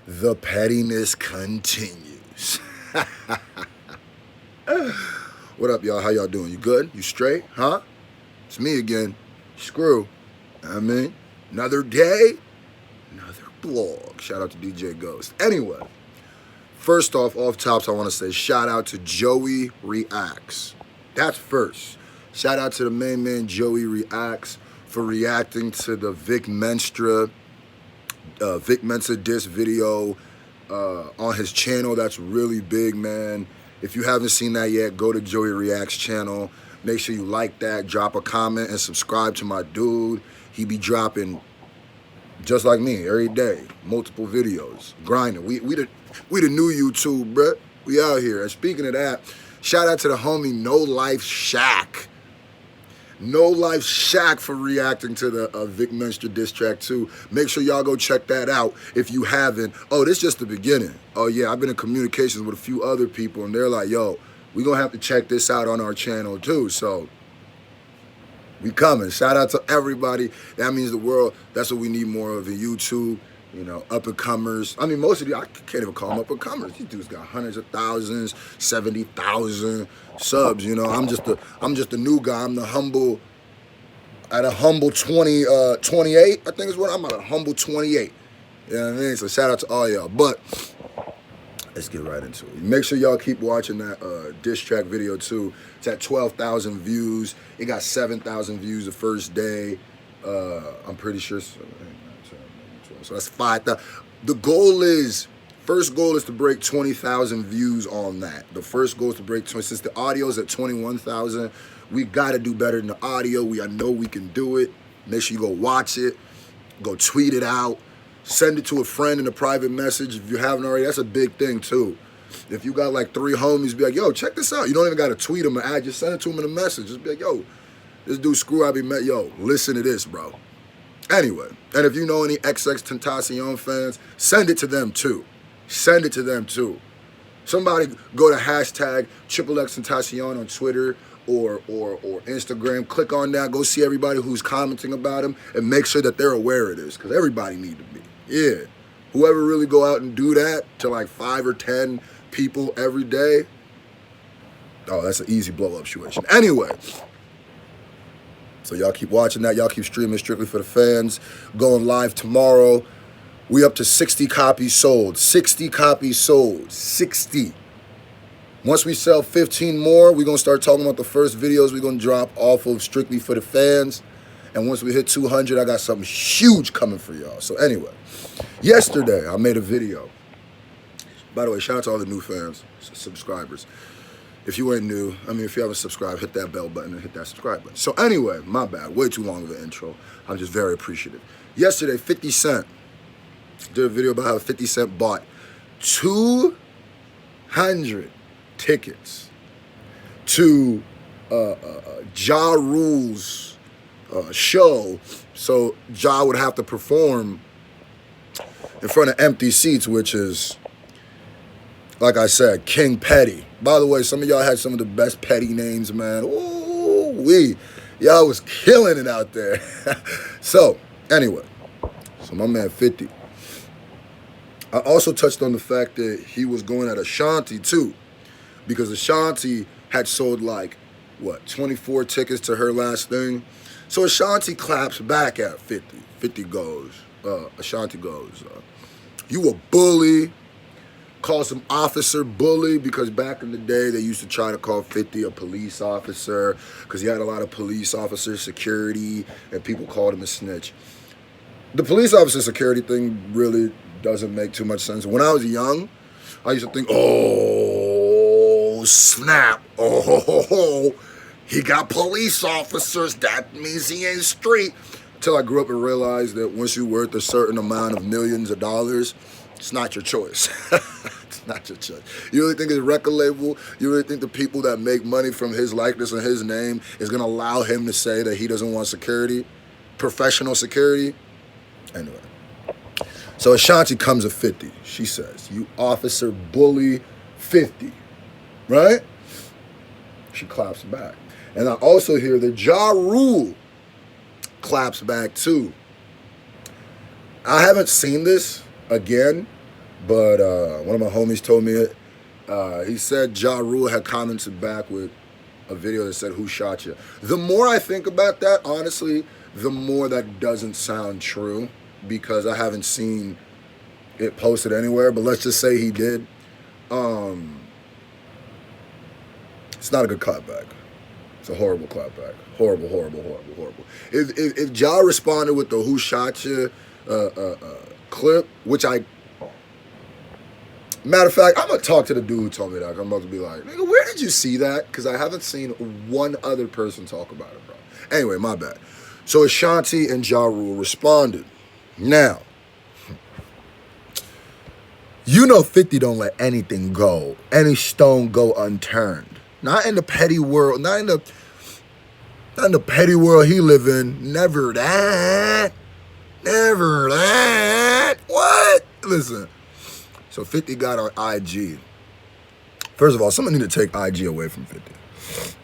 The pettiness continues. What up, y'all? How y'all doing? You good? You straight? Huh? It's me again. Screw. I mean, another day, another blog. Shout out to DJ Ghost. Anyway, first off tops, I want to say shout out to Joey Reacts. That's first. Shout out to the main man, Joey Reacts, for reacting to the Vic Mensa diss video on his channel. That's really big, man. If you haven't seen that yet, go to Joey Reacts channel. Make sure you like that, drop a comment, and subscribe to my dude. He be dropping, just like me, every day, multiple videos, grinding. We the new YouTube, bruh. We out here. And speaking of that, shout out to the homie No Life Shack. No Life Shack for reacting to the Vic Mensa diss track too. Make sure y'all go check that out if you haven't. Oh, this is just the beginning. Oh yeah, I've been in communications with a few other people and they're like, yo, we gonna have to check this out on our channel too. So we coming. Shout out to everybody. That means the world. That's what we need more of in YouTube. You know, up and comers. I mean, most of you, I can't even call them up and comers. These dudes got hundreds of thousands, 70,000 subs. You know, I'm just a new guy. I'm the humble, at a humble 28. I think is what I'm at, a humble 28. You know what I mean? So shout out to all y'all. But let's get right into it. Make sure y'all keep watching that diss track video too. It's at 12,000 views. It got 7,000 views the first day. I'm pretty sure. So that's 5,000. The goal is, first goal is to break 20,000 views on that. The first goal is to break 20. Since the audio is at 21,000, we got to do better than the audio. I know we can do it. Make sure you go watch it. Go tweet it out. Send it to a friend in a private message if you haven't already. That's a big thing too. If you got like 3 homies, be like, yo, check this out. You don't even got to tweet them or add. Just send it to them in a message. Just be like, yo, this dude Screw, I be met. Yo, listen to this, bro. Anyway, and if you know any XX Tentacion fans, send it to them too. Send it to them too. Somebody go to hashtag XXX Tentacion on Twitter or Instagram. Click on that. Go see everybody who's commenting about him and make sure that they're aware of this, because everybody need to be. Yeah. Whoever really go out and do that to like 5 or 10 people every day, oh, that's an easy blow up situation. Anyway. So y'all keep watching that. Y'all keep streaming Strictly for the Fans. Going live tomorrow. We up to 60 copies sold. 60 copies sold. 60. Once we sell 15 more, we're going to start talking about the first videos we're going to drop off of Strictly for the Fans. And once we hit 200, I got something huge coming for y'all. So anyway, yesterday I made a video. By the way, shout out to all the new fans, subscribers. If you ain't new, if you haven't subscribed, hit that bell button and hit that subscribe button. So anyway, my bad, way too long of an intro. I'm just very appreciative. Yesterday, 50 Cent did a video about how 50 Cent bought 200 tickets to Ja Rule's show. So Ja would have to perform in front of empty seats, which is, like I said, King Petty. By the way, some of y'all had some of the best Petty names, man. Ooh-wee. Y'all was killing it out there. So, anyway. So, my man 50. I also touched on the fact that he was going at Ashanti, too. Because Ashanti had sold, like, 24 tickets to her last thing. So, Ashanti claps back at 50. 50 goes. Ashanti goes, you a bully. Calls him Officer Bully, because back in the day they used to try to call 50 a police officer because he had a lot of police officer security and people called him a snitch. The police officer security thing really doesn't make too much sense. When I was young, I used to think, oh, snap. Oh, he got police officers. That means he ain't street. Until I grew up and realized that once you're worth a certain amount of millions of dollars, it's not your choice. It's not your choice. You really think his record label, you really think the people that make money from his likeness and his name is going to allow him to say that he doesn't want security, professional security? Anyway. So Ashanti comes at 50. She says, you Officer Bully 50. Right? She claps back. And I also hear that Ja Rule claps back too. I haven't seen this again, But one of my homies told me it. He said Ja Rule had commented back with a video that said, "Who shot you?" The more I think about that, honestly, the more that doesn't sound true because I haven't seen it posted anywhere. But let's just say he did. It's not a good clapback. It's a horrible clapback. Horrible, horrible, horrible, horrible. If Ja responded with the "Who shot you" clip, which I, matter of fact, I'm gonna talk to the dude who told me that. I'm about to be like, nigga, where did you see that? Because I haven't seen one other person talk about it, bro. Anyway, my bad. So Ashanti and Ja Rule responded. Now, you know 50 don't let anything go, any stone go unturned. Not in the petty world, not in the petty world he live in. Never that. Never that. What? Listen. So 50 got on IG. First of all, someone need to take IG away from 50.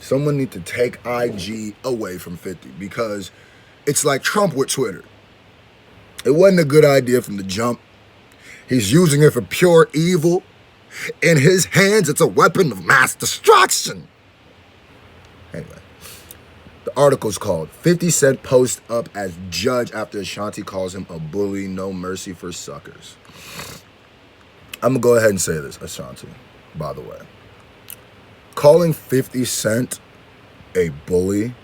Someone need to take IG away from 50 because it's like Trump with Twitter. It wasn't a good idea from the jump. He's using it for pure evil. In his hands, it's a weapon of mass destruction. Anyway, the article's called 50 Cent Post Up as Judge After Ashanti Calls Him a Bully, No Mercy for Suckers. I'm going to go ahead and say this, Ashanti, by the way. Calling 50 Cent a bully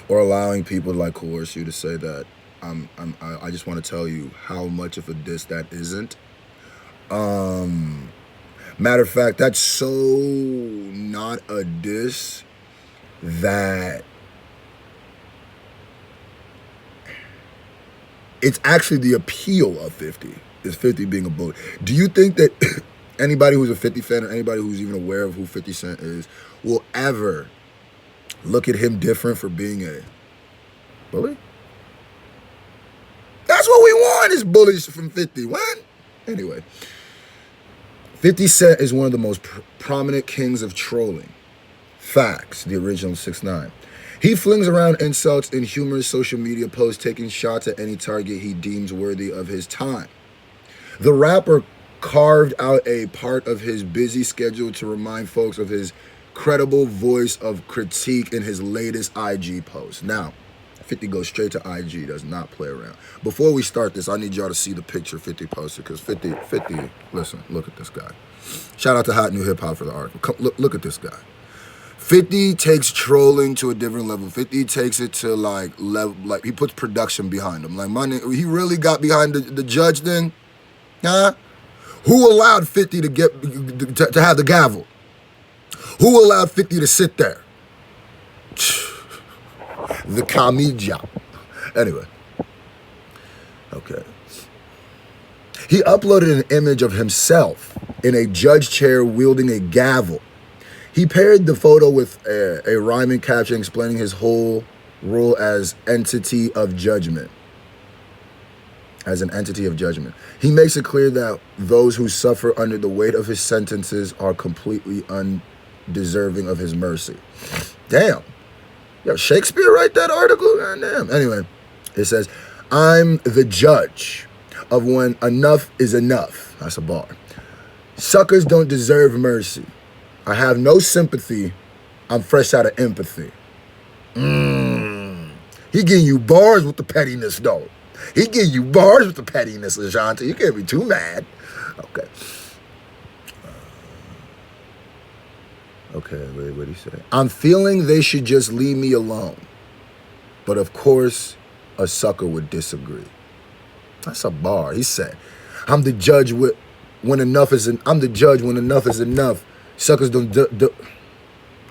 or allowing people to like coerce you to say that, I just want to tell you how much of a diss that isn't. Matter of fact, that's so not a diss that it's actually the appeal of 50, is 50 being a bully. Do you think that anybody who's a 50 fan or anybody who's even aware of who 50 Cent is will ever look at him different for being a bully? That's what we want, is bullies from 50. What? Anyway, 50 Cent is one of the most prominent kings of trolling. Facts, the original 6ix9ine. He flings around insults in humorous social media posts, taking shots at any target he deems worthy of his time. The rapper carved out a part of his busy schedule to remind folks of his credible voice of critique in his latest IG post. Now, 50 goes straight to IG, does not play around. Before we start this, I need y'all to see the picture 50 posted, because 50, listen, look at this guy. Shout out to Hot New Hip Hop for the article. Come, look at this guy. 50 takes trolling to a different level. 50 takes it to like he puts production behind him. Like, my nigga, he really got behind the judge thing? Huh? Who allowed 50 to get to have the gavel? Who allowed 50 to sit there? The Kamija. Anyway. Okay. He uploaded an image of himself in a judge chair wielding a gavel. He paired the photo with a rhyming caption explaining his whole role as entity of judgment. As an entity of judgment. He makes it clear that those who suffer under the weight of his sentences are completely undeserving of his mercy. Damn. Yo, Shakespeare write that article? God damn. Anyway, it says, I'm the judge of when enough is enough. That's a bar. Suckers don't deserve mercy. I have no sympathy. I'm fresh out of empathy. He getting you bars with the pettiness, though. He getting you bars with the pettiness, Ashanti. You can't be too mad. Okay. Okay, wait, what did he say? I'm feeling they should just leave me alone. But of course, a sucker would disagree. That's a bar. He said, I'm the judge when enough is I'm the judge when enough is enough. Suckers don't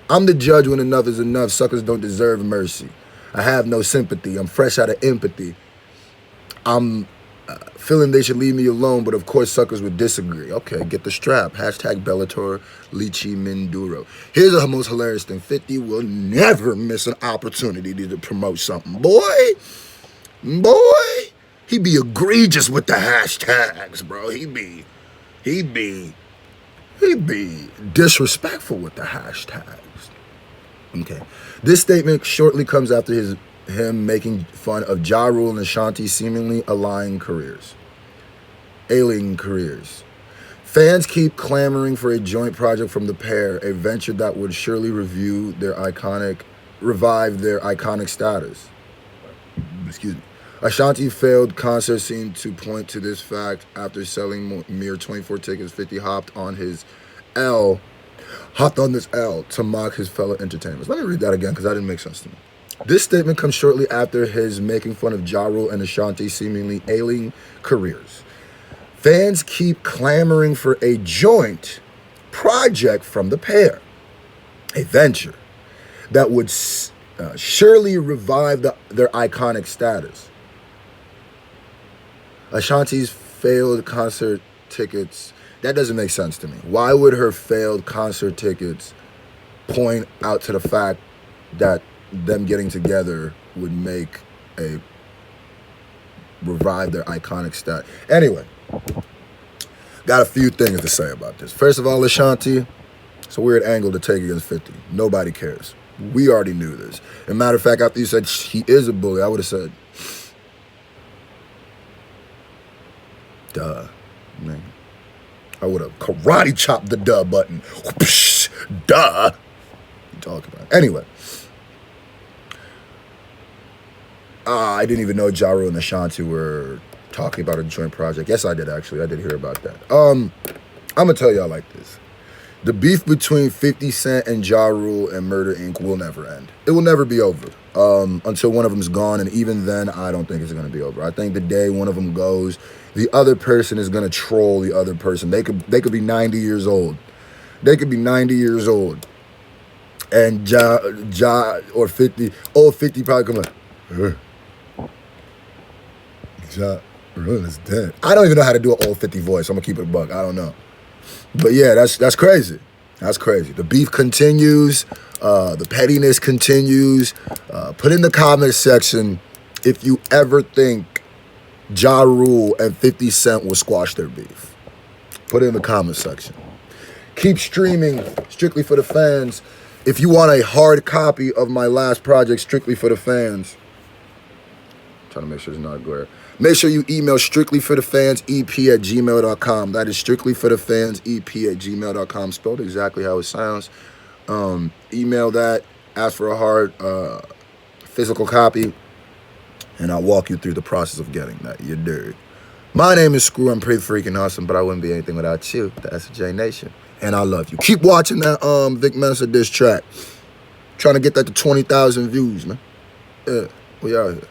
I'm the judge when enough is enough. Suckers don't deserve mercy. I have no sympathy. I'm fresh out of empathy. I'm feeling they should leave me alone, but of course suckers would disagree. Okay, get the strap. Hashtag Bellator Lychee Minduro. Here's the most hilarious thing. 50 will never miss an opportunity to promote something. Boy, he be egregious with the hashtags, bro. He be disrespectful with the hashtags. Okay. This statement shortly comes after him making fun of Ja Rule and Ashanti's seemingly aligned careers. ailing careers. Fans keep clamoring for a joint project from the pair, a venture that would surely revive their iconic status. Excuse me. Ashanti failed concert seemed to point to this fact after selling mere 24 tickets. 50 hopped on this L to mock his fellow entertainers. Let me read that again because that didn't make sense to me. This statement comes shortly after his making fun of Ja Rule and Ashanti's seemingly ailing careers. Fans keep clamoring for a joint project from the pair, a venture that would surely revive their iconic status. Ashanti's failed concert tickets, that doesn't make sense to me. Why would her failed concert tickets point out to the fact that them getting together would revive their iconic status? Anyway, got a few things to say about this. First of all, Ashanti, it's a weird angle to take against 50. Nobody cares. We already knew this. As a matter of fact, after you said he is a bully, I would have said, duh, man. I would have karate chopped the duh button. Duh. You talking about? Anyway. I didn't even know Ja Rule and Ashanti were talking about a joint project. Yes, I did, actually. I did hear about that. I'm going to tell y'all like this. The beef between 50 Cent and Ja Rule and Murder Inc. will never end. It will never be over until one of them's gone, and even then, I don't think it's going to be over. I think the day one of them goes, the other person is going to troll the other person. They could be 90 years old. They could be 90 years old. And Ja or 50, old 50 probably come like, Ja Rule is dead. I don't even know how to do an old 50 voice. I'm going to keep it a buck. I don't know. But yeah, that's crazy. That's crazy. The beef continues. The pettiness continues. Put in the comment section if you ever think Ja Rule and 50 Cent will squash their beef. Put it in the comment section. Keep streaming Strictly for the Fans. If you want a hard copy of my last project, Strictly for the Fans, I'm trying to make sure it's not glare. Make sure you email strictlyforthefansep@gmail.com. That is strictlyforthefansep@gmail.com. Spelled exactly how it sounds. Email that. Ask for a hard physical copy. And I'll walk you through the process of getting that. You dig? My name is Scru. I'm pretty freaking awesome, but I wouldn't be anything without you. The SJ Nation. And I love you. Keep watching that Vic Mensa diss track. Trying to get that to 20,000 views, man. Yeah, we out here.